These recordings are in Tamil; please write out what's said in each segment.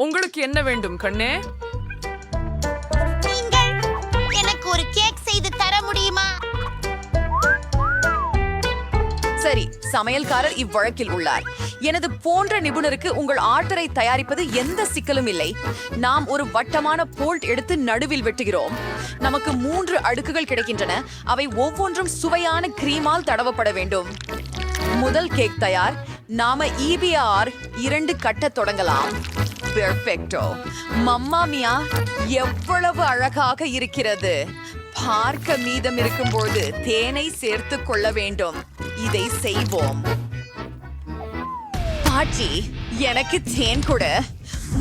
உங்களுக்கு என்ன வேண்டும் கண்ணே? நீங்கள் எனக்கு ஒரு கேக் செய்து தர முடியுமா? சரி, சமையல்காரர் இவ்வழக்கில் உள்ளார். எனது போன்ற நிபுணருக்கு உங்கள் ஆர்டரை தயாரிப்பது எந்த சிக்கலும் இல்லை. நாம் ஒரு வட்டமான போல்ட் எடுத்து நடுவில் வெட்டுகிறோம். நமக்கு 3 அடுக்குகள் கிடைக்கின்றன. அவை ஒவ்வொன்றும் சுவையான கிரீமால் தடவப்பட வேண்டும். முதல் கேக் தயார். நாம EBR 2 கட்ட தொடங்கலாம். பெர்ஃபெக்டோ. மம்மா மியா, எவ்வளவு அழகாக இருக்கிறது. பார்க்க மீதம் இருக்கும்போது தேனை சேர்த்து கொள்ள வேண்டும். இதை செய்வோம். பாட்டி, எனக்கு தேன் கொடு.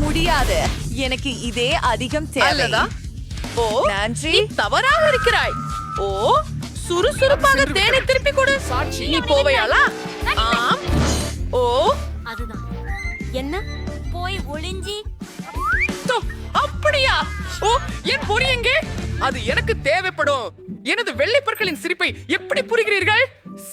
முடியாது, எனக்கு இதே அதிகம் தேவை. அல்லதா? ஓ, நன்றி. நீ தவறாக இருக்கிறாய். ஓ, சுறுசுறுப்பாக தேனை திருப்பி கொடு. நீ போவையாளா? ஆம். ஓ, அதுதான். என்ன? போய் ஒளிஞ்சி. தோ, அப்படியா? ஓ, என் பொறி எங்கே? அது எனக்கு தேவைப்படும். எனது வெள்ளைப்பற்களின் சிரிப்பை எப்படி புரிகிறீர்கள்?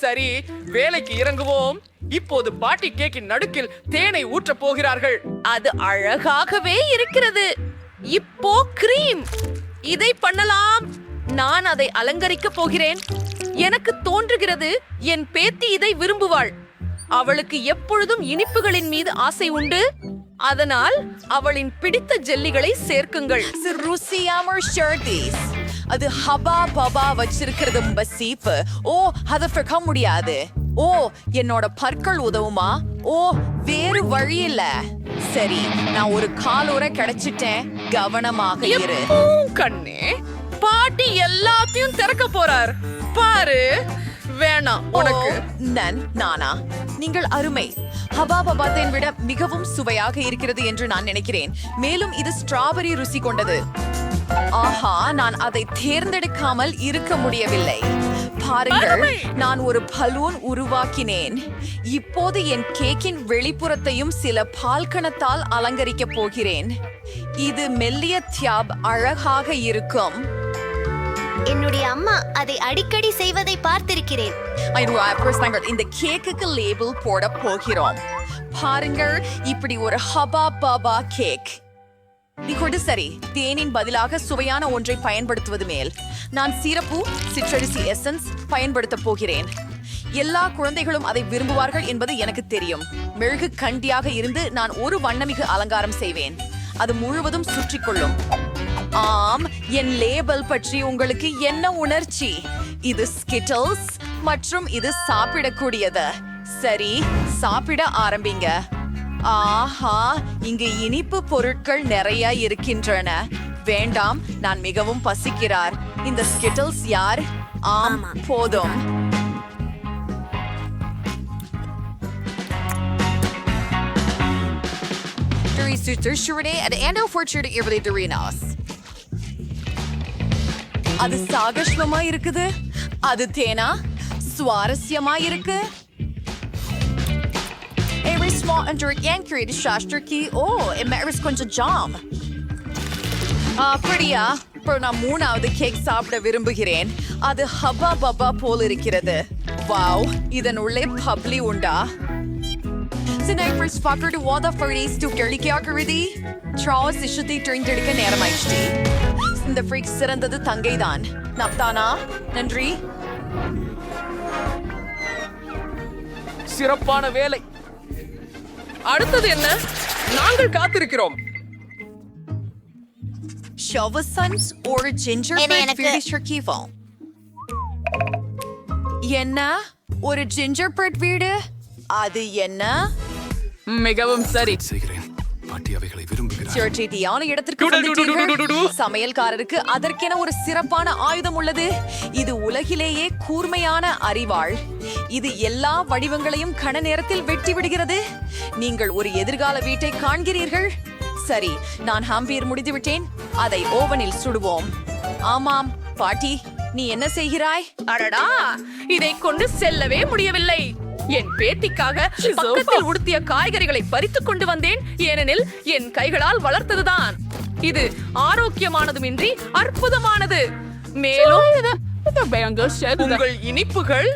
சரி, வேலைக்கு இறங்குவோம். இப்போது பாட்டி கேக்கின் நடுக்கில் தேனை ஊற்றப் போகிறார்கள். அது அழகாகவே இருக்கிறது. இப்போ கிரீம். இதை பண்ணலாம். நான் அதை அலங்கரிக்க போகிறேன். எனக்கு தோன்றுகிறது என் பேத்தி இதை விரும்புவாள். அவளுக்கு எப்பொழுதும் இனிப்புகளின் மீது ஆசை உண்டு. அதனால் அவளின் பிடித்த ஜெல்லிகளை சேர்க்குங்கள். ருசியாமர் ஷர்டீஸ். அது ஹபா பபா வச்சிருக்கிறது பசீப்பு. ஓ, அதை ஃபிக்க முடியாது. ஓ, என்னோட பற்கள் உதவுமா? ஓ, வேறு வழி இல்ல. சரி, நான் ஒரு காலோர கிடைச்சிட்டேன். கவனமாக இரு. கண்ணே, பாட்டி எல்லாத்தையும் திறக்க போறார் பாரு. வேணாம் உனக்கு. நானா? நீங்கள் அருமை. ஹபா பபாத்தை விட மிகவும் சுவையாக இருக்கிறது என்று நான் நினைக்கிறேன். மேலும் இது ஸ்ட்ராபெரி ருசி கொண்டது. ஆஹா, நான் அதை தேர்ந்தெடுக்காமல் இருக்க முடியவில்லை. பாருங்கள், நான் ஒரு பலூன் உருவாக்கினேன். இப்போது என் கேக்கின் வெளிப்புறத்தையும் சில பால்கணத்தால் அலங்கரிக்க போகிறேன். இது மெல்லிய தியாப் அழகாக இருக்கும். என்னுடைய அம்மா அதை அடிக்கடி செய்வதை பார்த்திருக்கிறேன். இந்த கேக்குக்கு லேபிள் போட போகிறோம். பாருங்கள், இப்படி ஒரு ஹபா பாபா கேக். இப்போது சரி, தேனின் பதிலாக சுவையான ஒன்றை பயன்படுத்துவது மேல். நான் சீரப்பு, சிற்றரிசி எசன்ஸ் பயன்படுத்த போகிறேன். எல்லா குழந்தைகளும் அதை விரும்புவார்கள் என்பது எனக்கு தெரியும். மெழுகு கண்டியாக இருந்து நான் ஒரு வண்ணமிகு அலங்காரம் செய்வேன். அது முழுவதும் சுற்றிக்கொள்ளும். ஆம், என் லேபிள் பற்றி உங்களுக்கு என்ன உணர்ச்சி? இது ஸ்கிட்டல்ஸ் மற்றும் இது சாப்பிடக்கூடியது. சரி, சாப்பிட ஆரம்பிங்க. ஆஹா, இங்கு இனிப்பு பொருட்கள் நிறைய இருக்கின்றன. வேண்டாம், நான் மிகவும் பசிக்கிறார். இந்த ஸ்கிட்டல்ஸ் யார்? ஆம், போதும். அது சாகஷ்மமா இருக்குது. அது தேனா சுவாரஸ்யமா இருக்கு. கொஞ்சம் ஜாம். அப்படியா? நான் 3வது கேக் சாப்பிட விரும்புகிறேன். அது ஹபா பபா போல் இருக்கிறது. வாவ், இதன் உள்ளே பப்ளி உண்டா? நேரமாயிடுச்சு. இந்த ஃப்ரீக் சிறந்தது தங்கைதான். நப்தானா, நன்றி. சிறப்பான வேலை. அடுத்தது என்ன? நாங்கள் காத்திருக்கிறோம். என்ன ஒரு ஜிஞ்சர் பிரெட் வீடு? அது என்ன? மிகவும் சரி. சமையல்காரருக்கு அதற்கென ஒரு சிறப்பான ஆயுதம் உள்ளது. இது உலகிலேயே கூர்மையான அரிவாள். இது எல்லா வடிவங்களையும் கண நேரத்தில் வெட்டி விடுகிறது. நீங்கள் ஒரு எதிர்கால வீட்டை காண்கிறீர்கள். சரி, நான் ஹாம்பீர் முடித்துவிட்டேன். அதை ஓவனில் சுடுவோம். ஆமாம் பாட்டி, நீ என்ன செய்கிறாய்? அடடா, இதை கொண்டு செல்லவே முடியவில்லை. என் பேத்திக்காக பக்கத்தில் உடுத்திய காய்கறிகளை பறித்துக் கொண்டு வந்தேன். ஏனெனில் என் கைகளால் வளர்த்ததுதான். இது ஆரோக்கியமானதுமின்றி அற்புதமானது. மேலும் உங்கள் இனிப்புகள்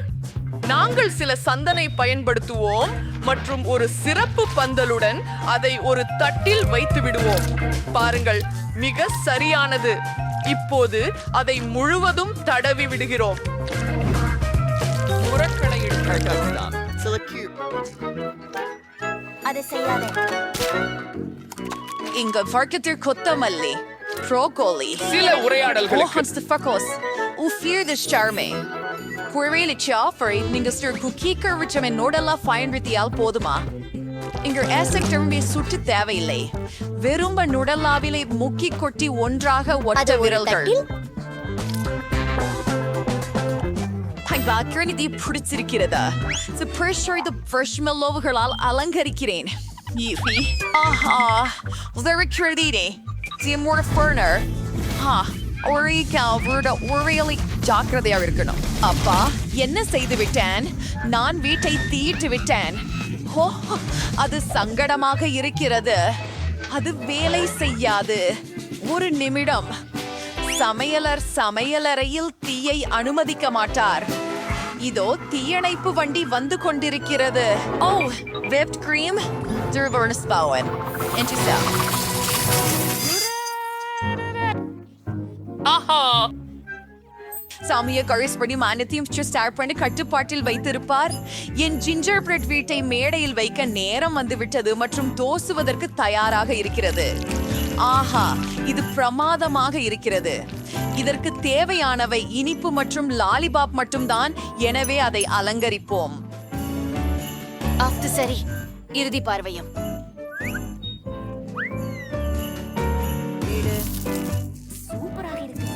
நாங்கள் சில சந்தனை பயன்படுத்துவோம் மற்றும் ஒரு சிறப்பு பந்தலுடன் அதை ஒரு தட்டில் வைத்து விடுவோம். பாருங்கள், மிக சரியானது. இப்போது அதை முழுவதும் தடவி விடுகிறோம். புறக்களை எடுக்கலாம். அதை செய்யாதே. இங்க வர்க்கத்தில் கொத்தமல்லி, ப்ரோக்கோலி, சில உரையாடல்களுக்கு Hans de Fakos, o fear the charming. குறையில சாஃபரை நீங்க ஸ்டர் குக்கீக்கர் விட்டமின் நோடெல்லாம் பயன்படுத்தியால் போதுமா? இங்க ஏசக் திரும்பி சுட்டு தேவையில்லை. வெறும் நுடலாவிலே முக்கி கொட்டி ஒன்றாக ஒட்ட அது ஒரு விரல்கள். தட்டில்? பாக்கி பிடிச்சிருக்கிறதா? இந்த ஃப்ரெஷ்மெல்லோவுகளால் அலங்கரிக்கிறேன். ஆஹா, இருக்கிறதே. திமுர் ஃபர்னர். ஒரே ஜாக்கிரதையா இருக்கணும். அப்பா, என்ன செய்து விட்டேன்? நான் வீட்டை தீட்டு விட்டேன். ஓ, அது சங்கடமாக இருக்கிறது. அது வேலை செய்யாது. ஒரு நிமிடம். சமையலர் சமையலறையில் தீயை அனுமதிக்க மாட்டார். இதோ தீயணைப்பு வண்டி வந்து கொண்டிருக்கிறது. ஓ, whipped cream. Durvernspauen. Entisa. ஆஹா, சாமிய கழிஸ்படி மானத்தையும் ஸ்டார்ட் பண்ணி கட்டுப்பாட்டில் வைத்திருப்பார். என் ஜிஞ்சர் பிரெட் வீட்டை மேடையில் வைக்க நேரம் வந்துவிட்டது மற்றும் தோசுவதற்கு தயாராக இருக்கிறது. ஆஹா, இது பிரமாதமாக இருக்கிறது. இதற்கு தேவையானவை இனிப்பு மற்றும் லாலிபாப் மட்டும்தான். எனவே அதை அலங்கரிப்போம். அது சரி. இறுதி பார்வையும். சூப்பராக இருக்கு.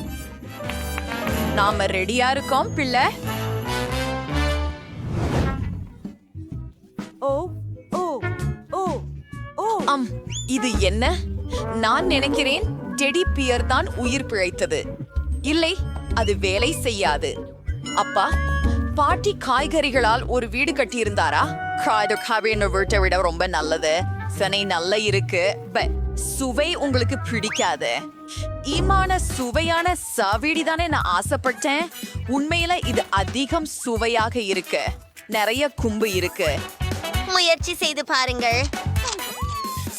நாம ரெடியா இருக்கோம் பிள்ளை. ஓ ஓ ஓ ஓ இது என்ன? நான் நினைக்கிறேன் டெடி பியர் தான் உயிர் பிழைத்தது. இல்லை, அது வேலை செய்யாது. அப்பா, பாட்டி காய்கறிகளால் ஒரு வீடு கட்டியிருந்தாரா? வீட்டை விட ரொம்ப நல்லது. சனை நல்ல இருக்கு. சுவை உங்களுக்கு பிடிக்காது. சுவையான சாவீடி தானே நான் ஆசைப்பட்டேன். உண்மையில இது அதிகம் சுவையாக இருக்கு. நிறைய கும்பு இருக்கு. முயற்சி செய்து பாருங்கள்.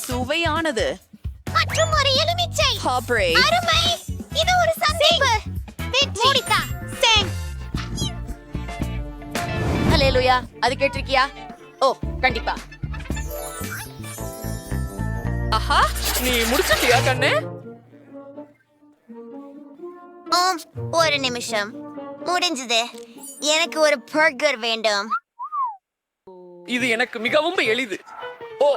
சுவையானது. மற்றும் ஒரு எலுமிச்சை. Hopper. அருமை. இது ஒரு சந்திப்பு. மூடித்தா. சேங். ஹalleluya. அது கேட்டிருக்கியா? ஓ, கண்டிப்பா. ஆஹா, நீ முடிச்சிட்டியா கண்ணு? ஒரு நிமிஷம். முடிஞ்சது. எனக்கு ஒரு பர்கர் வேண்டும். இது எனக்கு மிகவும் எளிது. ஓ,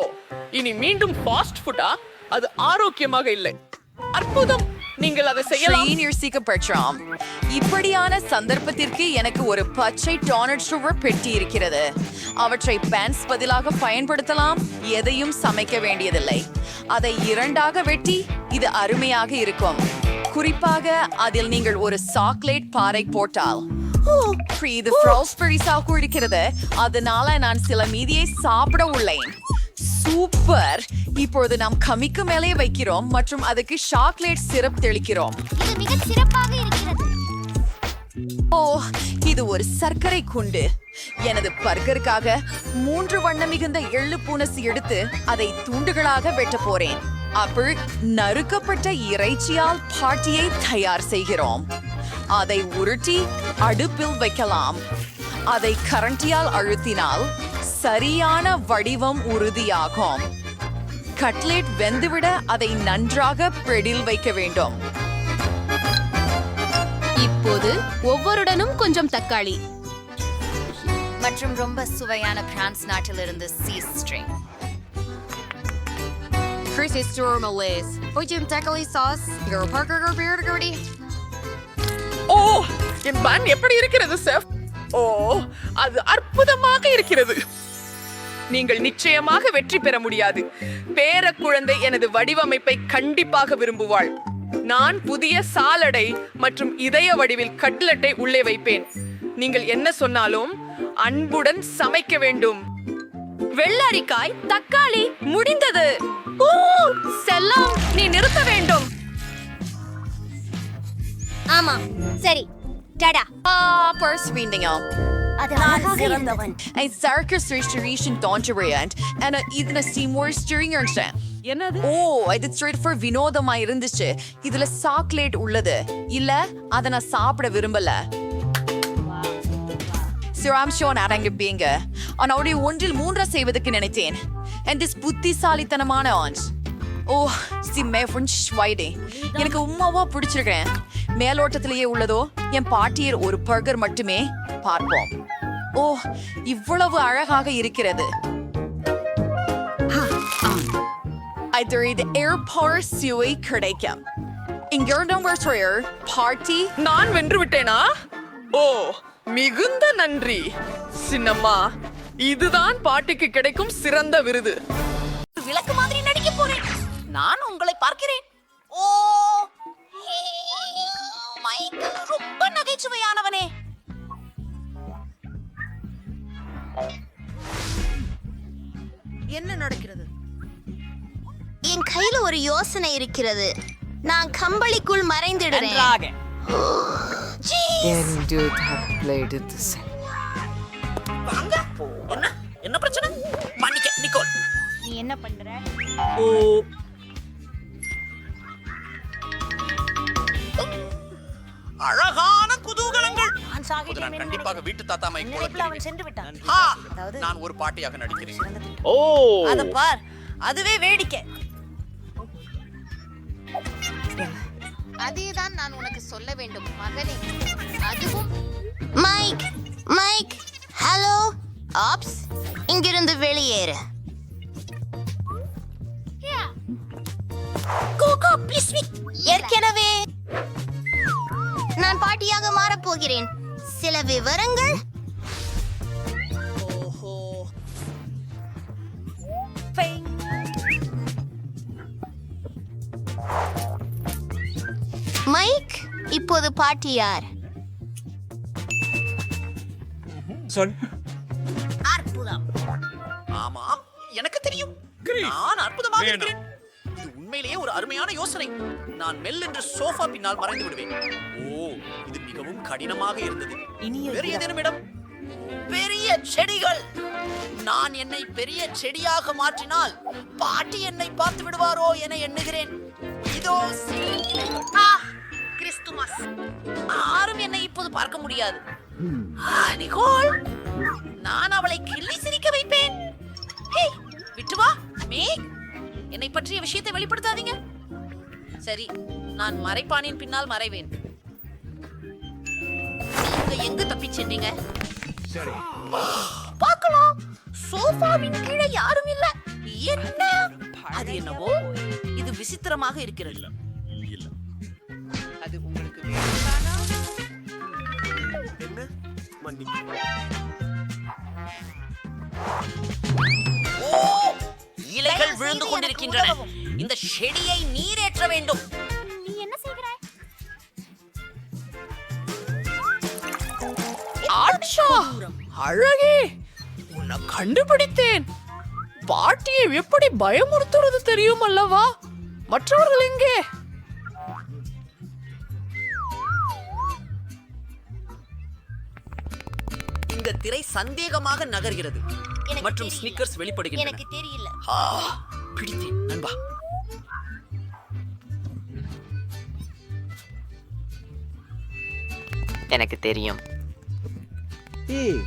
இனி மீண்டும் ஃபாஸ்ட் ஃபுட்டா? அது ஆரோக்கியமாக இல்லை. அற்புதம், நீங்கள் அதை செய்யலாம். பெற்றாம். இப்படியான சந்தர்ப்பத்திற்கு எனக்கு ஒரு பச்சை டோனட் சுகர் பெட்டி இருக்கிறது. அவற்றை பேன்ஸ் பதிலாக பயன்படுத்தலாம். எதையும் சமைக்க வேண்டியதில்லை. அதை இரண்டாக வெட்டி இது அருமையாக இருக்கும். குறிப்பாக அதில் நீங்கள் ஒரு சாக்லேட் பாறை போட்டால். இது ஃப்ரோஸ்பெரி சாக்கு இருக்கிறது. அதனால நான் சில மீதியை சாப்பிட உள்ளேன். சூப்பர். இப்பொழுது நாம் கமிக்கு மேலே வைக்கிறோம் மற்றும் அதுக்கு சாக்லேட் சிரப் தெளிக்கிறோம். இது மிக சிறப்பாக இருக்கிறது. ஓ, இது ஒரு சர்க்கரை குண்டு. எனது பர்கருக்காக 3 வண்ண மிகுந்த எள்ளு பூனசி எடுத்து அதை துண்டுகளாக வெட்ட போறேன். அப்பள் நறுக்கப்பட்ட இறைச்சியால் பாட்டியை தயார் செய்கிறோம். அதை உருட்டி அடுப்பில் வைக்கலாம். அதை கரண்டியால் அழுத்தினால் சரியான வடிவம் உறுதியாகும். கட்லெட் வெந்துவிட அதை நன்றாக பிரெடில் வைக்க வேண்டும். இப்போது ஒவ்வொருடனும் கொஞ்சம் தக்காளி மற்றும் ரொம்ப சுவையான பிரான்ஸ் நாட்டிலிருந்து சீஸ் ஸ்ட்ரிங். ஓ, என் பன் எப்படி இருக்கிறது செஃப்? ஓ, அது அற்புதமாக இருக்கிறது. நீங்கள் நிச்சயமாக வெற்றி பெற முடியாது. பேர குழந்தை எனது வடிவமைப்பை கண்டிப்பாக விரும்புவாள். நான் புதிய சாலடை மற்றும் இதய வடிவில் கட்லெட்டை உள்ளே வைப்பேன். நீங்கள் என்ன சொன்னாலும் அன்புடன் சமைக்க வேண்டும். வெள்ளரிக்காய், தக்காளி, முடிந்தது. செல்லம், நீ நிறுத்த வேண்டும். ஆமா, சரி. டடா. பர்ஸ் வீண்டிங்க. நான் சிறந்தவன். Ein starker Station Donjariant and இதன Seymour steering இருந்துச்சு. என்னது? ஓ, இது straight for வினோதமா இருந்துச்சு. இதுல சாக்லேட் உள்ளது. இல்ல, அத நான் சாப்பிட விரும்பல. சிராம்ஷோன் அடங்கிப்பீங்க. ஆனோடைய ஒன்றில் 3 செய்வதற்கு நினைத்தேன். And this புத்திசாலித்தனமான ஆன்ஸ். ஓ, சிம்மே ஃப்ரெஞ்ச் எனக்கு உம்மாவா பிடிச்சிருக்கேன். மேலோட்டத்திலேயே உள்ளதோ என் பாட்டியர் ஒரு பர்கர் மட்டுமே பார்ப்போம். ஓ, இவ்வளவு அழகாக இருக்கிறது. இது ஏர்பார் சுவை கிடைக்கும். இங்கிருந்தும் பார்ட்டி நான் வென்று விட்டேனா? ஓ, மிகுந்த நன்றி சின்னம்மா. இதுதான் பாட்டிக்கு கிடைக்கும் சிறந்த விருது. விளக்கு மாதிரி நடிக்க போறேன். நான் உங்களை பார்க்கிறேன். ஓ, மைக்கேல் ரொம்ப நகைச்சுவையானவனே. என்ன நடக்கிறது? என் கையில ஒரு யோசனை இருக்கிறது. நான் கம்பளிக்குள் மறைந்திடுறேன். என்ன பிரச்சனை? மன்னிக்க நிக்கோல். நீ என்ன பண்ற? ஓ, அழகான குதூகலங்கள். நான் கண்டிப்பாக வீட்டு தாத்தா மைக் போல அவன் சென்று விட்டான். நான் ஒரு பாட்டியாக நடிக்கிறேன். ஓ, அத பார், அதுவே வேடிக்கை. அதேதான் நான் உனக்கு சொல்ல வேண்டும் மகனே. அதுவும் மைக், மைக், ஹலோ, ஆப்ஸ், இங்கிருந்து வெளியேறு. Coco, please meet. ஏற்கனவே நான் பாட்டியாக மாறப் போகிறேன். சில விவரங்கள். ஓஹோ. மைக், இப்போது பாட்டி யார்? சொல். அற்புதம். ஆமா, எனக்கு தெரியும். நான் அற்புதமாக இருக்கிறேன். இது உண்மையிலேயே ஒரு அருமையான யோசனை. நான் மெல்லென்று சோஃபா பின்னால் மறைந்து விடுவேன். ஓ, இது மிகவும் கடினமாக இருந்தது. வேறு ஏதேனும் இடம்? பெரிய செடிகள். நான் என்னை பெரிய செடியாக மாற்றினால் பாட்டி என்னை பார்த்து விடுவாரோ என எண்ணுகிறேன். இதோ கிறிஸ்துமஸ். யாரும் என்னை இப்போது பார்க்க முடியாது. நிகோல், நான் அவளை கிள்ளி சிரிக்க வைப்பேன். ஹே, விட்டு வா மேக். என்னை பற்றிய விஷயத்தை வெளிப்படுத்தாதீங்க. சரி, நான் மறைப்பானின் பின்னால் மறைவேன். நீங்க எங்க தப்பிச் சென்றீங்க? பார்க்கலாம். சோஃபாவின் கீழே யாரும் இல்ல. என்ன? அது என்னவோ இது விசித்திரமாக இருக்கிறது. அது உங்களுக்கு வேணும்தானா? என்ன? மன்னிப்பு. ஓ, இலைகள் விழுந்து கொண்டிருக்கின்றன. இந்த செடியை நீரேற்ற வேண்டும். நீ என்ன செய்கிறாய்? ஆச்சா, அழகே, உன்னை கண்டுபிடித்தேன். பாட்டியை எப்படி பயமுறுத்துறது தெரியும் அல்லவா? மற்றவர்கள் எங்கே? இந்த திரை சந்தேகமாக நகர்கிறது எனக்கு மற்றும் தெரியல. ஸ்னிக்கர்ஸ் வெளிப்படுகின்றன. எனக்கு தெரியல. பிடித்தேன் நண்பா. எனக்கு தெரியும்.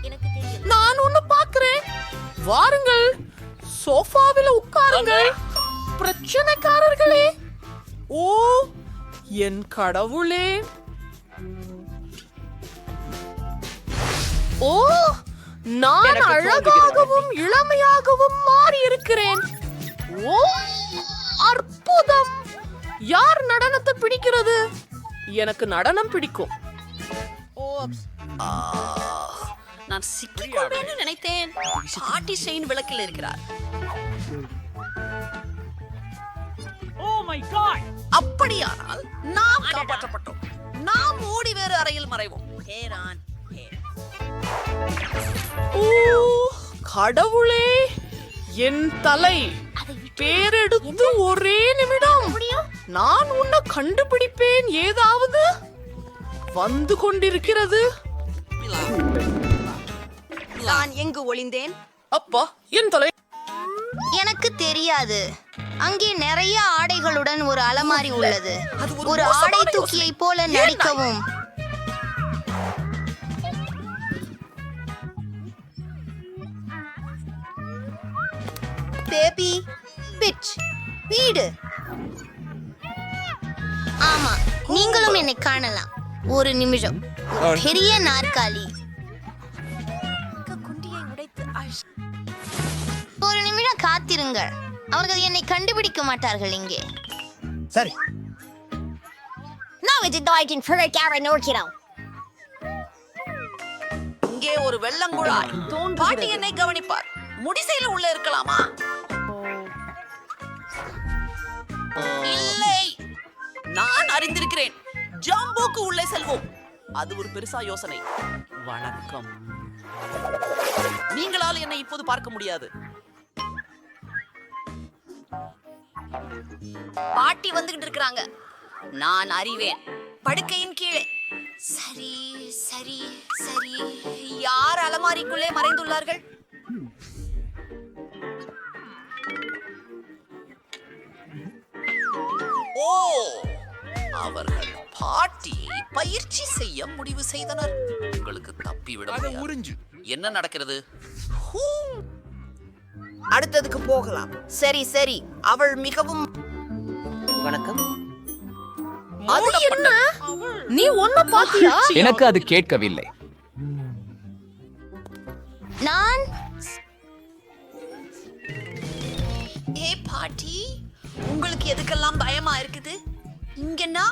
எனக்கு தெரியல. நான் ஒண்ணு பாக்குறேன். வாருங்கள், சோஃபாவில உட்காருங்கள். பிரச்சனைக்காரர்களே. ஓ, என் கடவுளே. ஓ, நான் அழகாகவும் இளமையாகவும் மாறி இருக்கிறேன். ஓ, அற்புதம். யார் நடனத்தை பிடிக்கிறது? எனக்கு நடனம் பிடிக்கும். நான் சிக்கிக்கொள்வேன்னு நினைத்தேன். பாட்டி செயின் விளக்கில் இருக்கிறார். அப்படியானால் நாம் காப்பாற்றப்பட்டோம். நாம் ஓடி வேறு அறையில் மறைவோம். ஹேரான், ஹே. ஓ, கடவுளே, என் தலை. பேரெடுத்து ஒரே நிமிடம். நான் உன்னை கண்டுபிடிப்பேன். ஏதாவது வந்து கொண்டிருக்கிறது. நான் எங்கு ஒளிந்தேன்? அப்பா என் தலை. எனக்கு தெரியாது. அங்கே நிறைய ஆடைகளுடன் ஒரு அலமாரி உள்ளது. அது ஒரு ஒரு மோசமான ஆடை யோசனை. தூக்கியை போல நடிக்கவும். பேபி பிட்ச் வீடு. ஆமா, நீங்களும் என்னை காணலாம். ஒரு நிமிஷம். ஒரு பெரிய நாற்காலி. ஒரு நிமிடம் காத்திருங்கள். அவர்கள் என்னை கண்டுபிடிக்க மாட்டார்கள் இங்கே. சரி. நான் இது டாய்டின் பிறக்கார நோக்கிறோம். இங்கே ஒரு வெள்ளங்குழாய். பாட்டி என்னை கவனிப்பார். முடிசையில உள்ள இருக்கலாமா? இல்லை, நான் அறிந்திருக்கிறேன். ஜாம்போக்கு உள்ளே செல்வோம். அது ஒரு பெருசா யோசனை. வணக்கம். நீங்களால் என்னை இப்போது பார்க்க முடியாது. பாட்டி வந்துகிட்டு இருக்காங்க. நான் அறிவேன். படுக்கையின் கீழே. சரி சரி சரி. யார் அலமாரிக்குள்ளே மறைந்துள்ளார்கள்? ஓ, அவர்கள் பாட்டியை பயிற்சி செய்ய முடிவு செய்தனர். உங்களுக்கு தப்பிவிட முடியாது. என்ன நடக்கிறது? ஹூ. அடுத்ததுக்கு போகலாம். சரி சரி. அவள் மிகவும் வணக்கம். அது என்ன? நீ ஒன்ன பாத்தியா? எனக்கு அது கேட்கவில்லை. நான் ஏ பாட்டி, உங்களுக்கு எதுக்கெல்லாம் பயமா இருக்குது? இங்கன்னா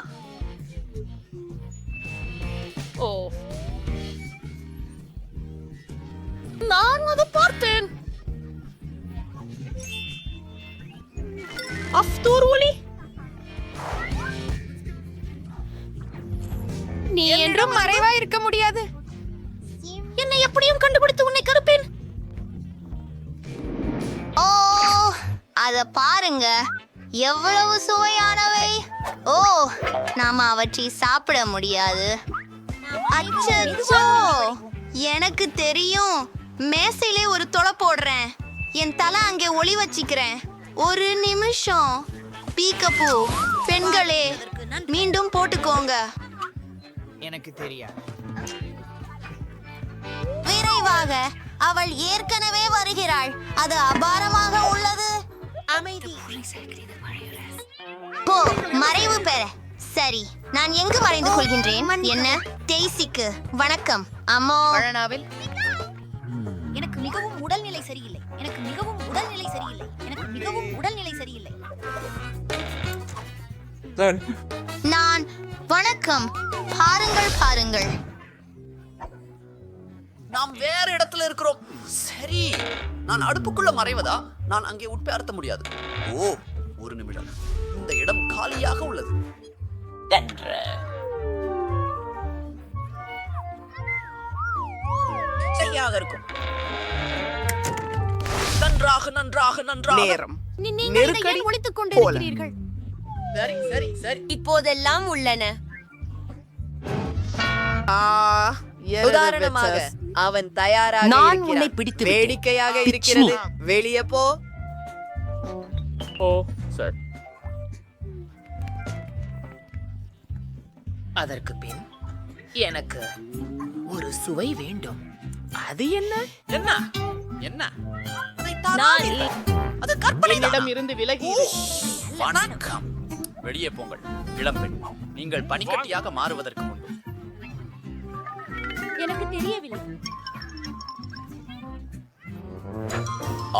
ஓ, நான் அதை பார்த்தேன். அஃப்தூர் ஒலி. நீ என்றும் மறைவா இருக்க முடியாது. என்னை எப்படியும் கண்டுபிடித்து உன்னை கருப்பேன். ஓ, அத பாருங்க, எவ்வளவு சுவையானவை. ஓ, நாம அவற்றை சாப்பிட முடியாது. அச்சச்சோ, எனக்கு தெரியும். மேசையிலே ஒரு தொலை போடுறேன். என் தலை அங்கே ஒளி வச்சிக்கிறேன். ஒரு நிமிஷம். பீக்கப்பூ பெண்களே, மீண்டும் போட்டுக்கோங்க. எனக்கு தெரியாது. விரைவாக, அவள் ஏற்கனவே வருகிறாள். அது அபாரமாக உள்ளது. அமைதி. போ, மறைவு பெற. சரி, நான் எங்கு மறைந்து கொள்கின்றேன்? என்ன? டெய்சிக்கு வணக்கம். அம்மோ. பழனாவில் எனக்கு மிகவும் உடல்நிலை சரியில்லை. எனக்கு மிகவும் உடல்நிலை சரியில்லை. எனக்கு மிகவும் உடல்நிலை சரியில்லை. நான் வணக்கம். பாருங்கள் பாருங்கள். நாம் வேற இடத்துல இருக்கிறோம். சரி, நான் அடுப்புக்குள்ள மறைவதா? நான் அங்கே உட்பேர்த்த முடியாது. ஓ, ஒரு நிமிடம். இந்த இடம் காலியாக உள்ளது. சரியாக இருக்கும். நன்றாக நன்றாக நன்றாக. நேரம். நீங்கள் இதை ஏன் ஒளித்துக் கொண்டிருக்கிறீர்கள்? சரி சரி சரி. இப்போதெல்லாம் உள்ளன. உதாரணமாக அவன் தயாராக நான் உன்னை பிடித்து விட்டேன். வேடிக்கையாக பிச்சி. இருக்கிறது. வெளியே போ. ஓ, சரி. அதற்கு பின் எனக்கு ஒரு சுவை வேண்டும். அது என்ன? என்ன என்ன? அதை தானாக இல்லை. அது கற்பனை என்னிடம் இருந்து விலகி இரு. வணக்கம். வெளியே போங்கள் இளம்பெண். நீங்கள் பனிக்கட்டியாக மாறுவதற்கு முன்பு. எனக்கு தெரியவில்லை.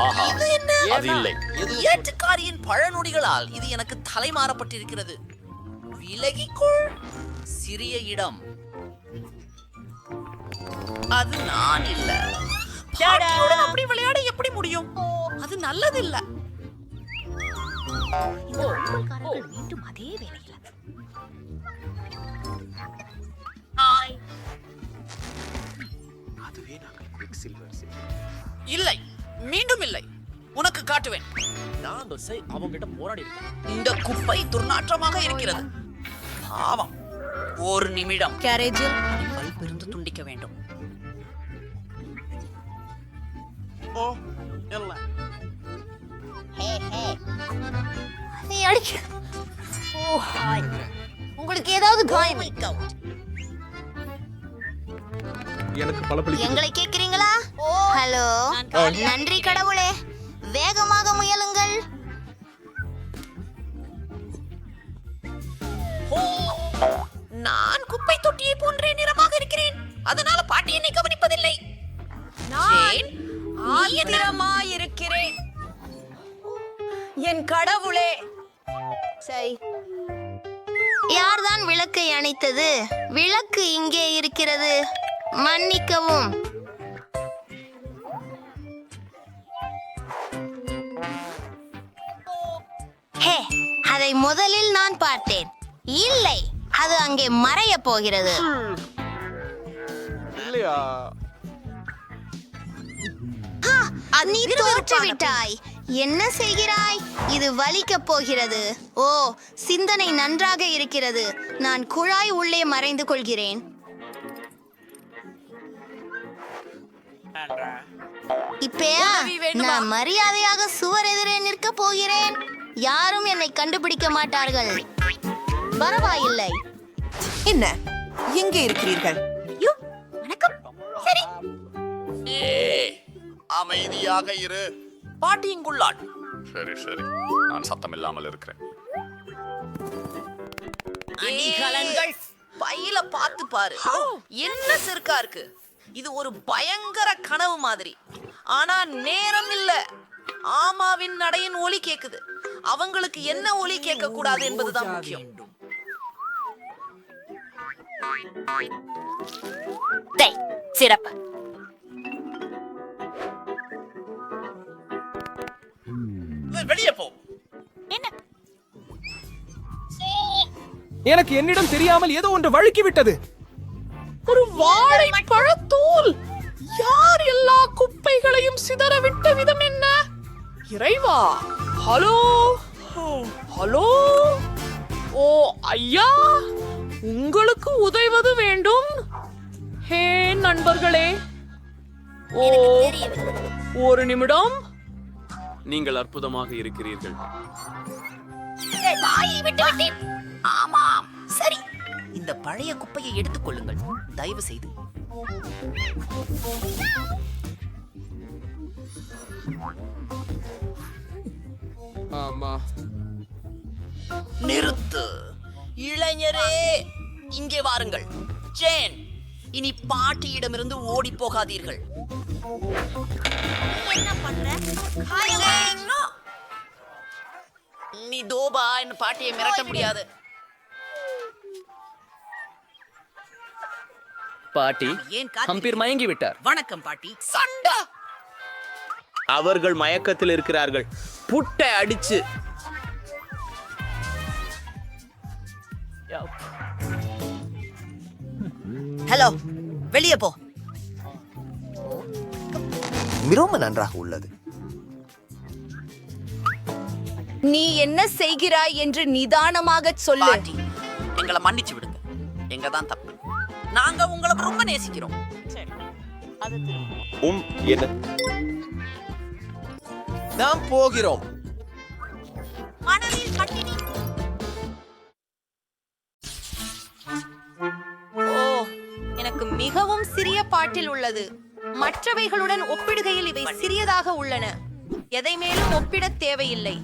ஆஹா, அது இல்லை. ஏற்றுக்காரியின் பழநொடிகளால் இது எனக்கு தலைமாறப்பட்டிருக்கிறது. விலகிக்கொள். சிறிய இடம். அது நான் இல்ல. பாட்டியுடன் அப்படி விளையாட எப்படி முடியும்? அது நல்லது இல்ல. மீண்டும் அதே வேலையில. இல்லை, மீண்டும் இல்லை. உனக்கு காட்டுவேன். அவங்கிட்ட போராடி இருக்கேன். இந்த குப்பை துர்நாற்றமாக இருக்கிறது. பாவம். ஒரு நிமிடம். கேரேஜில் பல்பிருந்து துண்டிக்க வேண்டும். ஓ இல்ல நீ அடிக்க. ஓ, உங்களுக்கு ஏதாவது காயம்? எனக்கு பலப்பளி எங்களை கேக்குறீங்களா? ஹலோ, நன்றி கடவுளே. வேகமாக முயலுங்கள். நான் குப்பை தொட்டியை போன்றே நிறமாக இருக்கிறேன், அதனால பாட்டி என்னை கவனிப்பதில்லை. நான் ஆத்திரமாயிருக்கிறேன். என் கடவுளே. சரி. யார்தான் விளக்கை அணைத்தது? விளக்கு இங்கே இருக்கிறது. மன்னிக்கவும். ஹே, அதை முதலில் நான் பார்த்தேன். இல்லை, அது அங்கே மறைய போகிறது. இல்லையா? நீ தோற்று விட்டாய். என்ன செய்கிறாய்? இது வலிக்கப் போகிறது. ஓ, சிந்தனை நன்றாக இருக்கிறது. நான் குழாய் உள்ளே மறைந்து கொள்கிறேன். இப்பயா நான் மரியாதையாக சுவர் எதிரே நிற்க போகிறேன். யாரும் என்னை கண்டுபிடிக்க மாட்டார்கள். பரவாயில்லை. என்ன எங்கே இருக்கிறீர்கள்? வணக்கம். சரி, அமைதியாக இரு. பாட்டி இங்குள்ளாள். சரி சரி, நான் சத்தம் இல்லாமல் இருக்கிறேன். அணிகலன்கள் பையில பார்த்து பாரு, என்ன சிறுக்கா இருக்கு. இது ஒரு பயங்கர கனவு மாதிரி. ஆனா நேரம் இல்ல. ஆமாவின் நடையின் ஒலி கேக்குது. அவங்களுக்கு என்ன ஒலி கேட்க கூடாது என்பதுதான் முக்கியம். சிறப்பு. வெளியே போ. எனக்கு என்னிடம் தெரியாமல் ஏதோ ஒன்று வழுக்கி விட்டது. ஒரு வாழைப்பழத்தூள். யார் எல்லா குப்பைகளையும் சிதறவிட்ட விதம் என்ன? இறைவா. Hello hello. ஓ ஐயா, உங்களுக்கு உதவுவது வேண்டும். ஹே நண்பர்களே. ஓ, ஒரு நிமிடம். நீங்கள் அற்புதமாக இருக்கிறீர்கள். ஆமாம், சரி. இந்த பழைய குப்பையை எடுத்துக் கொள்ளுங்கள், தயவு செய்து. ஆமா. நிறுத்து. இளைஞரே, இங்கே வாருங்கள். ஜேன், இனி பாட்டியிடமிருந்து ஓடி போகாதீர்கள். நீ தோபா என்ன பாட்டியை மிரட்ட முடியாது. பாட்டி, ஏன் காத்திருக்கிறீர்கள்? ஹம்பீர் மயங்கி விட்டார். வணக்கம் பாட்டி. சண்டா. அவர்கள் மயக்கத்தில் இருக்கிறார்கள். புட்டை அடிச்சு. ஹலோ, வெளியே போ. மிகவும் நன்றாக உள்ளது. நீ என்ன செய்கிறாய் என்று நிதானமாக சொல்லு. பாட்டி, எங்களை மன்னிச்சு விடுங்க. எங்க தான் தப்பு. நாங்க உங்களை ரொம்ப நேசிக்கிறோம். என்ன? நாம் போகிறோம். ஓ, எனக்கு மிகவும் சிறிய பாட்டில் உள்ளது. மற்றவைகளுடன் ஒப்பிடுகையில் இவை சிறியதாக உள்ளன. எதை மேலும் ஒப்பிட தேவையில்லை.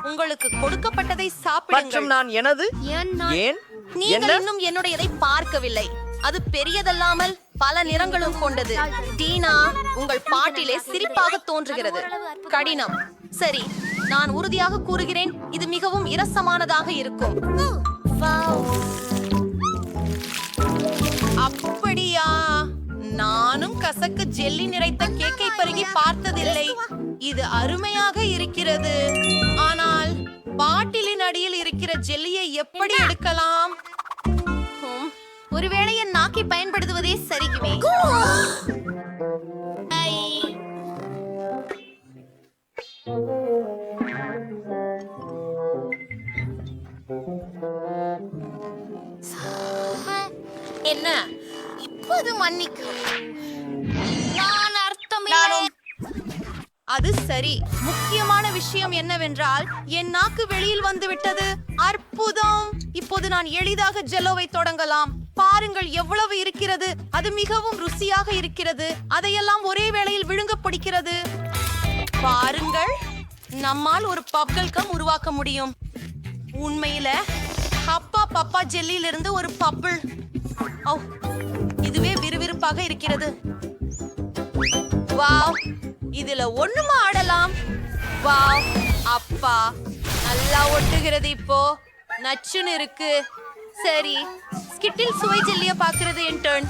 உங்களுக்கு கொடுக்கப்பட்டதை சாப்பிடுங்கள். நான் எனது ஏன் நீங்கள் இன்னும் என்னுடையதை பார்க்கவில்லை. அது பெரியதல்லாமல் பல நிறங்களும் கொண்டது. டீனா, உங்கள் பாட்டிலே சிரிப்பாக தோன்றுகிறது. கடினம். சரி, நான் உறுதியாக கூறுகிறேன், இது மிகவும் இரசமானதாக இருக்கும். அப்படியா? நானும் கசக்கு ஜெல்லி நிறைத்த கேக்கை பருகி பார்த்ததில்லை. இது அருமையாக இருக்கிறது. ஆனால் பாட்டிலின் அடியில் இருக்கிற ஜெல்லியை எப்படி எடுக்கலாம்? ஒருவேளை என் நாக்கை பயன்படுத்துவதே சரிக்குமே. என்ன? இப்போது மன்னிக்கு. நான் அர்த்தமில்லை. அது சரி. முக்கியமான விஷயம் என்னவென்றால் என் நாக்கு வெளியில் வந்து விட்டது. அற்புதம். இப்போது நான் எளிதாக ஜெல்லோவை தொடங்கலாம். பாருங்கள் எவ்வளவு இருக்கிறது. அது மிகவும் ருசியாக இருக்கிறது. அதையெல்லாம் ஒரே வேளையில் விழுங்க பிடிக்கிறது. பாருங்கள், நம்மால் ஒரு பப்கள் கம் உருவாக்க முடியும். உண்மையில ஹப்பா பப்பா ஜெல்லியிலிருந்து ஒரு பப்பிள். ஓ, இதுவே விறுவிறுப்பாக இருக்கிறது. வாவ், இதுல ஒண்ணுமா ஆடலாம். வாவ், அப்பா நல்லா ஒட்டுகிறது. இப்போ நச்சுன்னு இருக்கு. சரி, ஸ்கிட்டில் சுவை ஜெல்லிய பாக்குறது என் டர்ன்.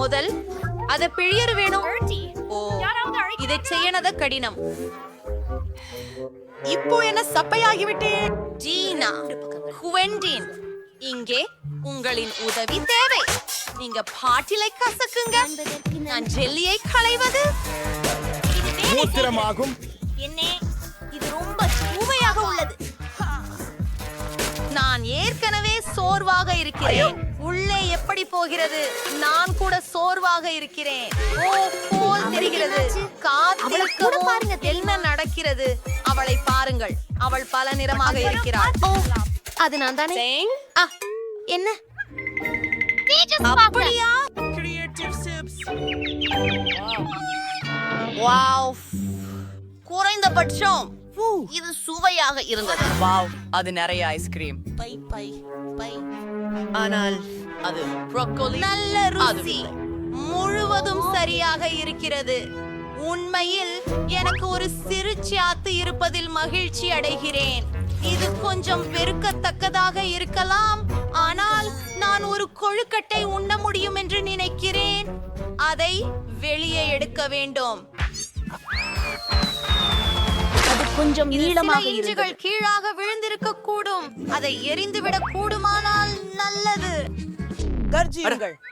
முதல் அத பிழியறு வேணும். ஓ, இதை செய்யனத கடினம். இப்போ என்ன சப்பையாகிவிட்டேன். ஜீனா, குவென்டின், இங்கே உங்களின் உதவி தேவை. நீங்க பாட்டிலை கசக்குங்க. நான் ஜெல்லியை களைவது மூத்திரமாகும். என்ன இது ரொம்ப சுவையாக உள்ளது. நான் ஏற்கனவே சோர்வாக இருக்கிறேன். உள்ளே எப்படி போகிறது? நான் கூட சோர்வாக இருக்கிறேன். ஓ, போல் தெரிகிறது. காத்திருக்கவும் என்ன நடக்கிறது? அவளை பாருங்கள், அவள் பல நிறமாக இருக்கிறாள். ஓ, அது நான் தானே. ஆ, என்ன அப்படியா? வாவ், குறைந்தபட்சம் இது சுவையாக இருந்தது. வாவ், அது நிறைய ஐஸ்கிரீம். By by by. ஆனால் அது ப்ரோக்கோலி. நல்ல ருசி. முழுவதும் சரியாக இருக்கிறது. உண்மையில் எனக்கு ஒரு சிறு சாத்து இருப்பதில் மகிழ்ச்சி அடைகிறேன். இது கொஞ்சம் வெறுக்கத்தக்கதாக இருக்கலாம், ஆனால் நான் ஒரு கொழுக்கட்டை உண்ண முடியும் என்று நினைக்கிறேன். அதை வெளியே எடுக்க வேண்டும். அது கொஞ்சம் நீளமாக சில இஞ்சுகள் கீழாக விழுந்திருக்க கூடும். அதை எரிந்துவிடக் கூடுமானால் நல்லது.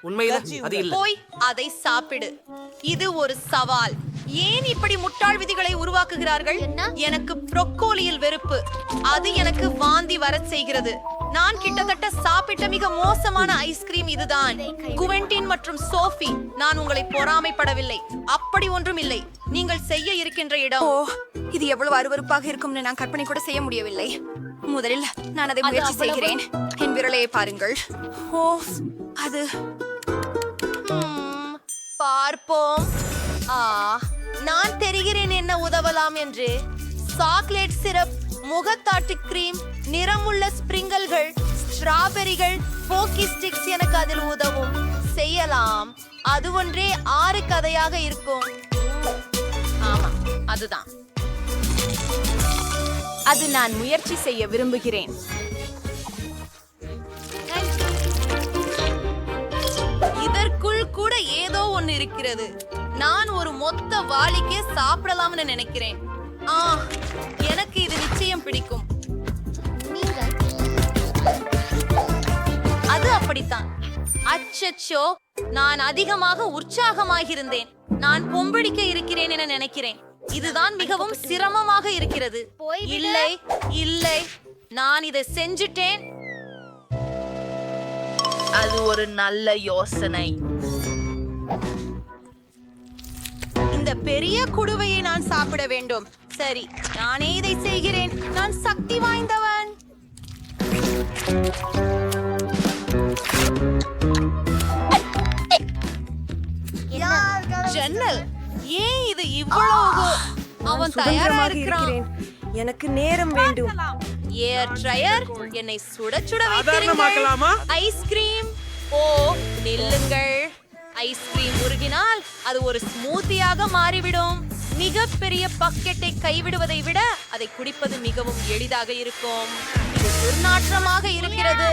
உண்மையில அது இல்ல. போய் அதை சாப்பிடு. இது ஒரு சவால். ஏன் இப்படி முட்டாள் விதிகளை உருவாக்குகிறார்கள்? எனக்கு ப்ரோக்கோலியில் வெறுப்பு. அது எனக்கு வாந்தி வரச் செய்கிறது. நான் கிட்டத்தட்ட சாப்பிட்ட மிக மோசமான ஐஸ்கிரீம் இதுதான். குவென்டின் மற்றும் சோஃபி, நான் உங்களை பொறாமைப்படவில்லை. அப்படி ஒன்றும் இல்லை. நீங்கள் செய்ய இருக்கின்ற இடம். ஓ, இது எவ்வளவு அருவருப்பாக இருக்கும்னு நான் கற்பனை கூட செய்ய முடியவில்லை. முதலில் நான் அதை முயற்சி செய்கிறேன். என் விரலையை பாருங்கள். ஓ, அது பார்ப்போம். நான் தெரிகிறேன் என்ன உதவலாம் என்று. சாக்லேட் சிரப், முகத்தாட்டு கிரீம், நிறமுள்ள ஸ்பிரிங்கல்கள், ஸ்ட்ராபெரிகள், போக்கி ஸ்டிக்ஸ் எனக்கு அதில் உதவும். செய்யலாம். அது ஒன்றே 6 கதையாக இருக்கும். ஆமா, அதுதான். அது நான் முயற்சி செய்ய விரும்புகிறேன். இதற்குள் கூட ஏதோ ஒன்னு இருக்கிறது. நான் ஒரு மொத்த வாளிக்கே சாப்பிடலாம்னு நினைக்கிறேன். எனக்கு இது நிச்சயம் பிடிக்கும். அது அப்படித்தான். அச்சச்சோ, நான் அதிகமாக உற்சாகமாகியிருந்தேன். நான் பொம்பிடிக்க இருக்கிறேன் என நினைக்கிறேன். இதுதான் மிகவும் சிரமமாக இருக்கிறது. இல்லை இல்லை, நான் இதை செஞ்சுட்டேன். அது ஒரு நல்ல யோசனை. இந்த பெரிய குடுவையை நான் சாப்பிட வேண்டும். சரி, நானே இதை செய்கிறேன். நான் சக்தி வாய்ந்தவன். ஜன்னல், ஏன் இது இவ்வளவு? அவன் தயாரா இருக்கிறான். எனக்கு நேரம் வேண்டும். ஏர் ட்ரையர் என்னை சுட சுட சாதாரணமாக்கலாமா? ஐஸ்கிரீம். ஓ, நில்லுங்கள். ஐஸ்கிரீம் உருகினால் அது ஒரு ஸ்மூத்தியாக மாறிவிடும். மிகப்பெரிய பக்கெட்டை கைவிடுவதை விட அதை குடிப்பது மிகவும் எளிதாக இருக்கும். இது துர்நாற்றமாக இருக்கிறது.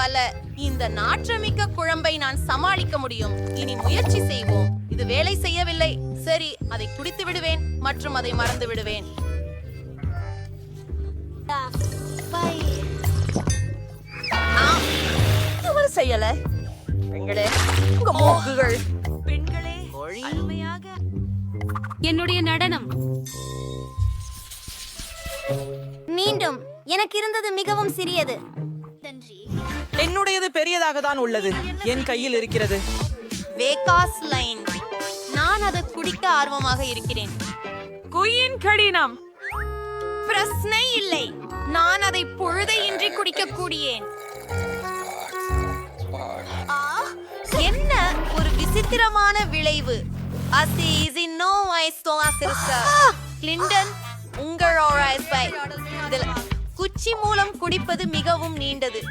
அல்ல, இந்த நாற்றமிக்க குழம்பை நான் சமாளிக்க முடியும். இனி முயற்சி செய்வோம். இது வேலை செய்யவில்லை. சரி, அதை குடித்து விடுவேன் மற்றும் அதை மறந்து விடுவேன். செய்யல பெண்களே, உங்க மூக்குகள். பெண்களே, அருமையாக. என்னுடைய நடனம் மீண்டும் எனக்கு இருந்தது மிகவும் சிறியது. என்னுடையது பெரியதாக தான் உள்ளது. என் கையில் இருக்கிறது. Vegas line. நான் அதை குடிக்க ஆர்வமாக இருக்கிறேன். குயின் கடினம். பிரச்சனை இல்லை, நான் அதை பொழுதையின்றி குடிக்கக்கூடியேன். என்ன ஒரு விசித்திரமான விளைவு. கிளின்டன், உங்கள் இதில் குச்சி மூலம் குடிப்பது மிகவும் நீண்டது.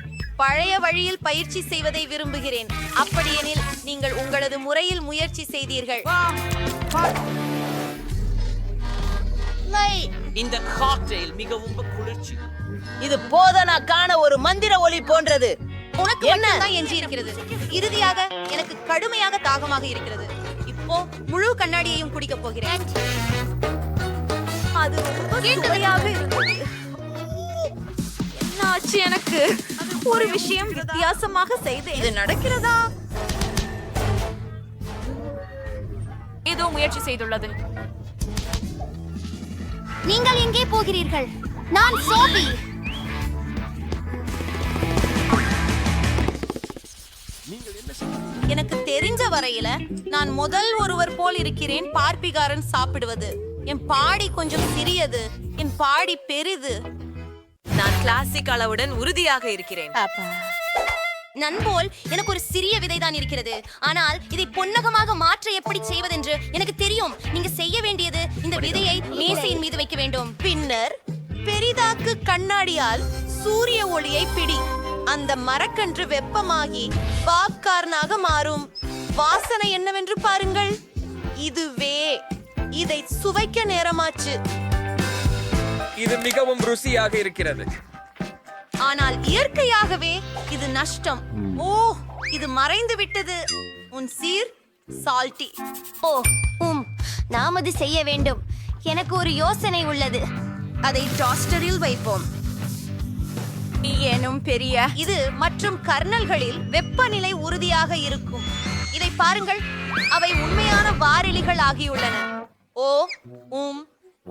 பழைய வழியில் பயிற்சி செய்வதை விரும்புகிறேன். அப்படியெனில் நீங்கள் உங்களது முறையில் முயற்சி செய்தீர்கள். இந்த காக்டெயில் மிகவும் குளிர்ச்சி. இது போதனாக்கான ஒரு மந்திர ஒலி போன்றது. உனக்கு மட்டும்தான் எஞ்சி இருக்கிறது. இறுதியாக எனக்கு கடுமையாக தாகமாக இருக்கிறது. இப்போ முழு கண்ணாடியையும் குடிக்க போகிறேன். அது ரொம்ப சுவையாக இருந்தது. என்னாச்சு எனக்கு? ஒரு விஷயம் வித்தியாசமாக செய்தேன். இது நடக்கிறதா? ஏதோ முயற்சி செய்துள்ளது. நீங்கள் எங்கே போகிறீர்கள்? நான் சோபி. எனக்கு தெரிஞ்ச வரையில நான் முதல் ஒருவர் போல் இருக்கிறேன். பார்ப்பிகாரன் சாப்பிடுவது. என் பாடி கொஞ்சம் சிறியது, என் பாடி பெரிது. நான் கிளாசிக் அளவுடன் உறுதியாக இருக்கிறேன். நண்போல் எனக்கு ஒரு சிறிய விதை தான் இருக்கிறது. ஆனால் இதை பொன்னகமாக மாற்ற எப்படி செய்வதென்று எனக்கு தெரியும். நீங்க செய்ய வேண்டியது இந்த விதையை மேசையின் மீது வைக்க வேண்டும். பின்னர் பெரிதாக்கு கண்ணாடியால் சூரிய ஒளியை பிடி. அந்த மரக்கன்று வெப்பமாகி பாப்கார்னாக மாறும். வாசனை என்னவென்று பாருங்கள். இதுவே. இதை சுவைக்க நேரமாச்சு. இது மிகவும் ருசியாக இருக்கிறது. ஆனால் இயற்கையாகவே இது நஷ்டம். ஓ, இது மறைந்து விட்டது. உன் சீர் சால்ட்டி. ஓ, நாம் அது செய்ய வேண்டும். எனக்கு ஒரு யோசனை உள்ளது. அதை டாஸ்டரில் வைப்போம். ஏனும் பெரிய இது மற்றும் கர்னல்களில் வெப்பநிலை உறுதியாக இருக்கும். இதை பாருங்கள், அவை உண்மையான வாரெலிகள் ஆகியுள்ளன. ஓ,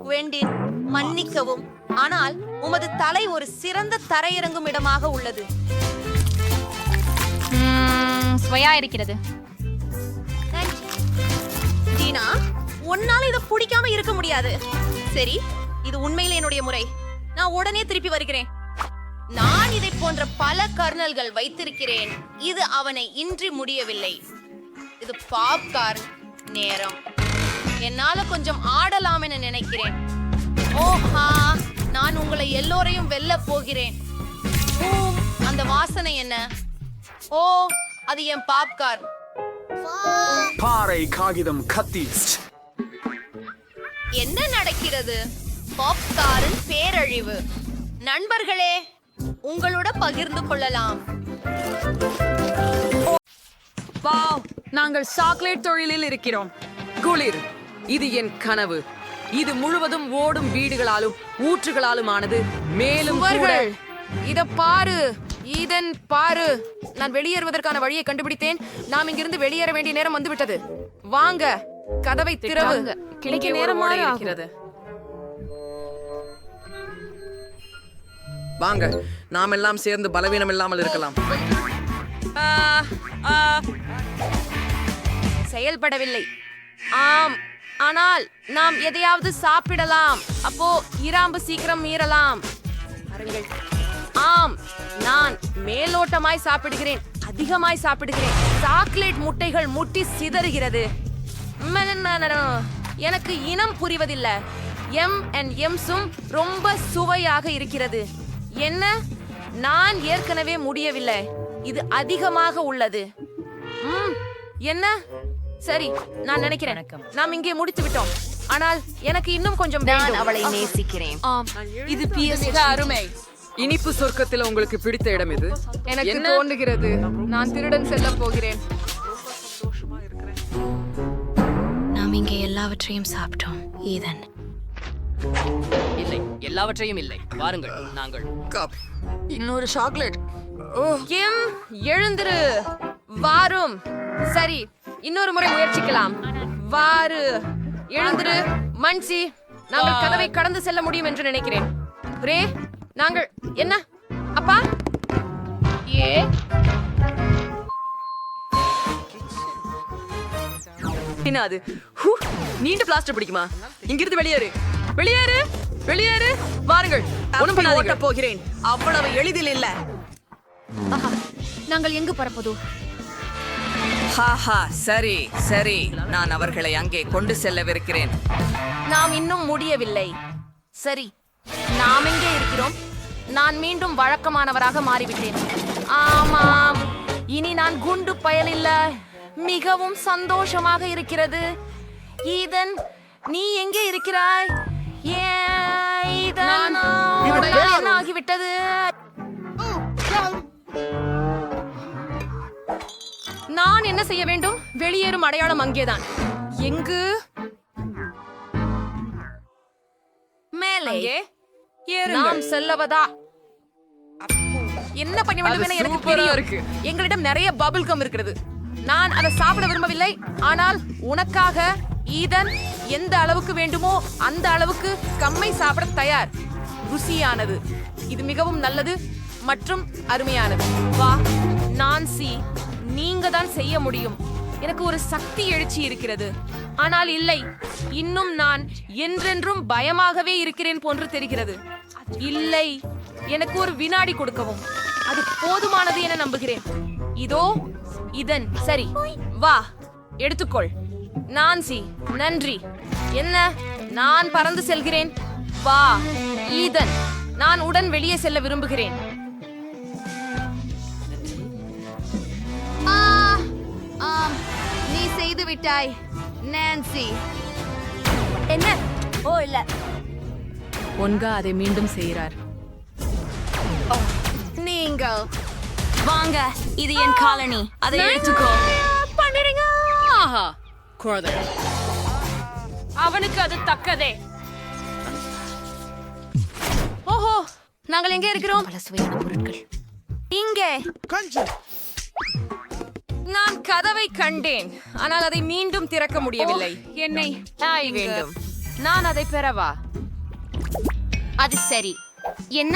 வெண்டின், மன்னிக்கவும், ஆனால் உமது தலை ஒரு சிறந்த தரையிறங்கும் இடமாக உள்ளது. சுவையா இருக்கிறது. டீனா, உன்னால இதை பிடிக்காம இருக்க முடியாது. சரி, இது உண்மையில என்னுடைய முறை. நான் உடனே திருப்பி வருகிறேன். நான் இதை போன்ற பல கர்னல்கள் வைத்திருக்கிறேன். இது அவனை இன்றி முடியவில்லை. இது பாப்கார்ன் நேரம். என்னால கொஞ்சம் ஆடலாம் என நினைக்கிறேன். ஓஹா, நான் உங்களை எல்லோரையும் வெல்ல போகிறேன். அந்த வாசனை என்ன? ஓ, அது என் பாப்கார்ன். பாறை காகிதம் கத்தி. என்ன நடக்கிறது? பாப்கார்ன் பேரழிவு. நண்பர்களே, உங்களோட பகிர்ந்து கொள்ளலாம். வாவ், நாங்கள் சாக்லேட் தொழிலில் இருக்கிறோம். குளிர், இது என் கனவு. இது முழுவதும் ஓடும் வீடுகளாலும் ஊற்றுகளாலும் ஆனது. மேலும் இத பாரு, இதன் பாரு. நான் வெளியேறுவதற்கான வழியை கண்டுபிடித்தேன். நாம் இங்கிருந்து வெளியேற வேண்டிய நேரம் வந்துவிட்டது. வாங்க, கதவை திறவுங்க. கிடைக்க நேரமாக இருக்கிறது. வாங்க, நாம் எல்லாம் சேர்ந்து பலவீனம் இல்லாமல் இருக்கலாம். செயல்படவில்லை. ஆம், ஆனால் நாம் எதையாவது சாப்பிடலாம். அப்போ இராம்பு சீக்கிரம் மீறலாம். பாருங்கள். ஆம், நான் மேலோட்டமாய் சாப்பிடுகிறேன். அதிகமாய் சாப்பிடுகிறேன். சாக்லேட் முட்டைகள் முட்டி சிதறுகிறது. எனக்கு இனம் புரிவதில்லை. எம்ஸும் ரொம்ப சுவையாக இருக்கிறது. என்ன? நான் ஏற்கனவே முடியவில்லை. இது அதிகமாக உள்ளது. என்ன? சரி, நான் நினைக்கிறேன் நாம் இங்கே முடித்து விட்டோம். ஆனால் எனக்கு இன்னும் கொஞ்சம் நான் அவளை நேசிக்கிறேன். இது அருமை. இனிப்பு சொர்க்கத்தில் உங்களுக்கு பிடித்த இடம் இது? எனக்கு தோன்றுகிறது நான் திருடன் செல்ல போகிறேன். நாம் இங்கே எல்லாவற்றையும் சாப்பிட்டோம். ஈதன், இல்லை, எல்லாவற்றையும் இல்லை. வாருங்கள், நாங்கள் இன்னொரு சாக்லேட். எழுந்திரு. வாரும். சரி, இன்னொரு முறை முயற்சிக்கலாம். வாரு, எழுந்திரு. மன்சி, நாங்கள் கதவை கடந்து செல்ல முடியும் என்று நினைக்கிறேன். ரே, நாங்கள் என்ன? அப்பா, என்ன அது ஹூ, நீண்ட பிளாஸ்டர் பிடிக்குமா? இங்கிருந்து வெளியேறு, வெளியேறு, வெளியேறு. வாருங்கள், ஒண்ணும் பண்ணாதீங்க. போகிறேன். அவ்வளவு எளிதில் இல்ல. நாங்கள் எங்கு பறப்பதோ? ஹாஹா, சரி சரி, நான் அவர்களை அங்கே கொண்டு செல்லவிருக்கிறேன். நாம் இன்னும் முடியவில்லை. சரி, நாம் எங்கே இருக்கிறோம்? நான் மீண்டும் வழக்கமானவராக மாறிவிட்டேன். ஆமாம், இனி நான் குண்டு பயலில்ல. மிகவும் சந்தோஷமாக இருக்கிறது. ஈதன், நீ எங்கே இருக்கிறாய்? ஏன் ஈதன், என்ன ஆகிவிட்டது? நான் என்ன செய்ய வேண்டும்? வெளியேறும் அடையாளம் அங்கேதான். எங்கு? மேலே. நாம் செல்லவதா? என்ன பண்ண வேண்டும் என எனக்கு தெரியும். எங்களிடம் நிறைய பபிள் கம் இருக்கிறது. நான் அதை சாப்பிட விரும்பவில்லை. ஆனால் உனக்காக ஈதன் எந்த அளவுக்கு வேண்டுமோ அந்த அளவுக்கு கம்மை சாப்பிட தயார். ருசியானது. இது மிகவும் நல்லது மற்றும் அருமையானது. வா நான்சி, நீங்க தான் செய்ய முடியும். எனக்கு ஒரு சக்தி எழுச்சி இருக்கிறது. ஆனால் இல்லை, இன்னும் நான் என்றென்றும் பயமாகவே இருக்கிறேன் போன்று தெரிகிறது. இல்லை, எனக்கு ஒரு வினாடி கொடுக்கவும். அது போதுமானது என நம்புகிறேன். இதோ இதன். சரி, வா எடுத்துக்கொள். நான்சி, நன்றி. என்ன, நான் பறந்து செல்கிறேன். வா ஈதன், நான் உடன் வெளியே செல்ல விரும்புகிறேன். நீ செய்து விட்டாய் நான்சி. என்ன? ஓ இல்ல. ஒன்கா அதை மீண்டும் செய்கிறார். நீங்கள் வாங்க, இது என் காலனி. அதை எடுத்துக்கோ. பண்ணிடுங்க. ஆஹா, குழந்தை. அவனுக்கு அது தக்கதே. ஓஹோ, நாங்கள் எங்கே இருக்கிறோம்? பல சுவையான பொருட்கள் இங்கே. நான் கதவை கண்டேன், ஆனால் அதை மீண்டும் திறக்க முடியவில்லை. என்னை தாய் வேண்டும். நான் அதை பெறவா? அது சரி. என்ன?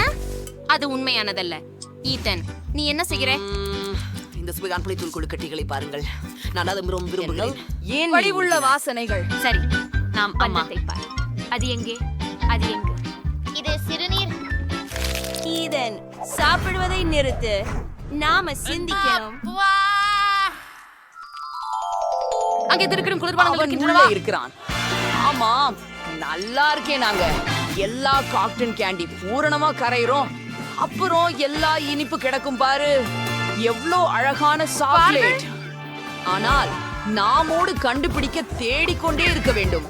அது உண்மையானதல்ல. ஈதன், நீ என்ன செய்கிற? இந்த சுவையான புளித்தூள் கொழுக்கட்டைகளை பாருங்கள். நான் அதை ரொம்ப விரும்புகிறேன். ஏன் வடிவுள்ள வாசனைகள்? சரி, நாம் அன்னத்தை பார். அது எங்கே? அது எங்கே? இது சிறுநீர். ஈதன், சாப்பிடுவதை நிறுத்து. நாம சிந்திக்கணும். அங்கே திருக்கிடும் குளிர்பானங்கள் அவன் இருக்கின்றனவா? உள்ளே இருக்கிறான். ஆமாம், நல்லா இருக்கேன். நாங்க எல்லா காக்டன் கேண்டி பூரணமா கரையிறோம். அப்புறம் எல்லா இனிப்பு கிடக்கும் பாரு. எவ்வளோ அழகான சாக்லேட். ஆனால் நாமோடு கண்டுபிடிக்க தேடிக்கொண்டே இருக்க வேண்டும்.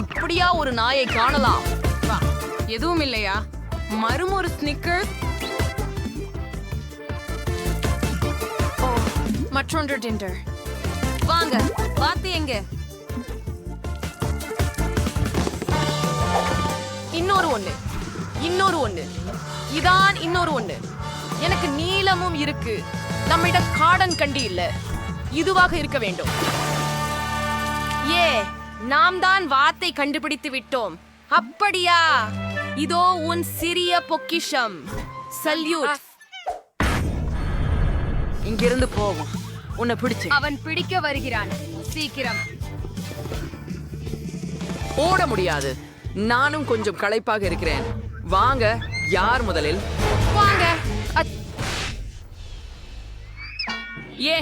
இப்படியா ஒரு நாயை காணலாம்? வா, எதுவும் இல்லையா? மறும் ஒரு ஸ்னிக்கர். மற்றொன்று டிண்டர். வாங்க, வாத்து எங்க? இன்னொரு ஒண்ணு, இன்னொரு ஒண்ணு. இதான் இன்னொரு ஒண்ணு. எனக்கு நீளமும் இருக்கு. நம்மிடம் காடன் கண்டி இல்ல. இதுவாக இருக்க வேண்டும். ஏ, நாம் தான் வாத்தை கண்டுபிடித்து விட்டோம். அப்படியா? இதோ உன் சிறிய பொக்கிஷம். சல்யூட். இங்கிருந்து போவோம். உன்னை பிடிச்சு. அவன் பிடிக்க வருகிறான். சீக்கிரம். ஓட முடியாது. நானும் கொஞ்சம் களைப்பாக இருக்கிறேன். வாங்க, யார் முதலில்? வாங்க. ஏ,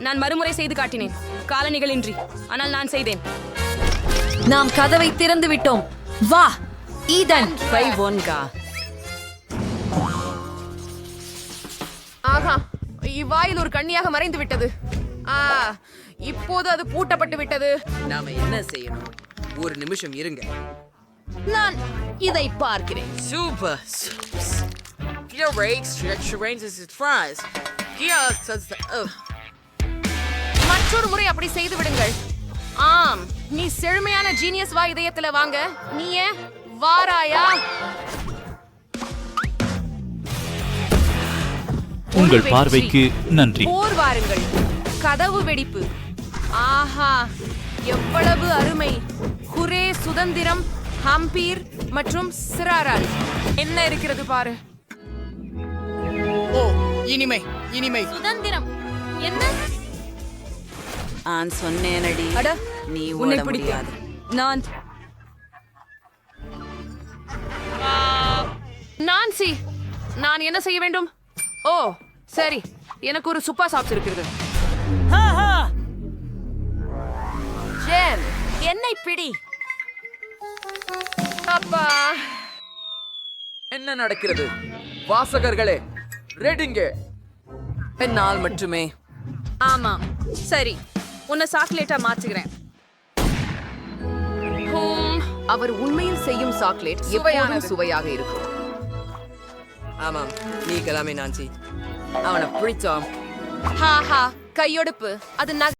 நான் மறுமுறை செய்து காட்டினேன். காலணிகளின்றி. ஆனால் நான் செய்தேன். நாம் கதவை திறந்து விட்டோம். வா ஈதன். பை ஒன்கா. ஆஹா, இவ்வாயில் ஒரு கண்ணியாக மறைந்து விட்டது. இப்போது அது பூட்டப்பட்டு விட்டது. நாம என்ன செய்யணும்? ஒரு நிமிஷம் இருங்க. நான் இதை பார்க்கிறேன். Super. Your rakes, your ranges is fries. மற்றொரு முறை அப்படி செய்து விடுங்கள். ஆம், நீ செழுமையான ஜீனியஸ் வா இதயத்துல. வாங்க, நீயே வாராயா? உங்கள் பார்வைக்கு நன்றி. போர் வாருங்கள். கதவு வெடிப்பு. ஆஹா, எவ்வளவு அருமை. குரே, சுதந்திரம், ஹம்பீர் மற்றும் சிராரால் என்ன இருக்கிறது பாரு. ஓ, இனிமை இனிமை. சுதந்திரம் என்ன? நான் சொன்னேனடி, அட, நீ ஓட முடியாது. நான் நான்சி, நான் என்ன செய்ய வேண்டும்? ஓ சரி, எனக்கு ஒரு சூப்பர் சாப்ஸ் இருக்கிறது. ஜேன், என்னை பிடி. அப்பா, என்ன நடக்கிறது? வாசகர்களே, ரெடிங்க. என்னால் மட்டுமே. ஆமாம், சரி, உன்னை சாக்லேட்டா மாத்துகிறேன். அவர் உண்மையில் செய்யும் சாக்லேட் எப்போதும் சுவையாக இருக்கும். ஆமாம், நீ கிளம்பி நான்சி. அவனை பிடிச்சோம். கையொடுப்பு அது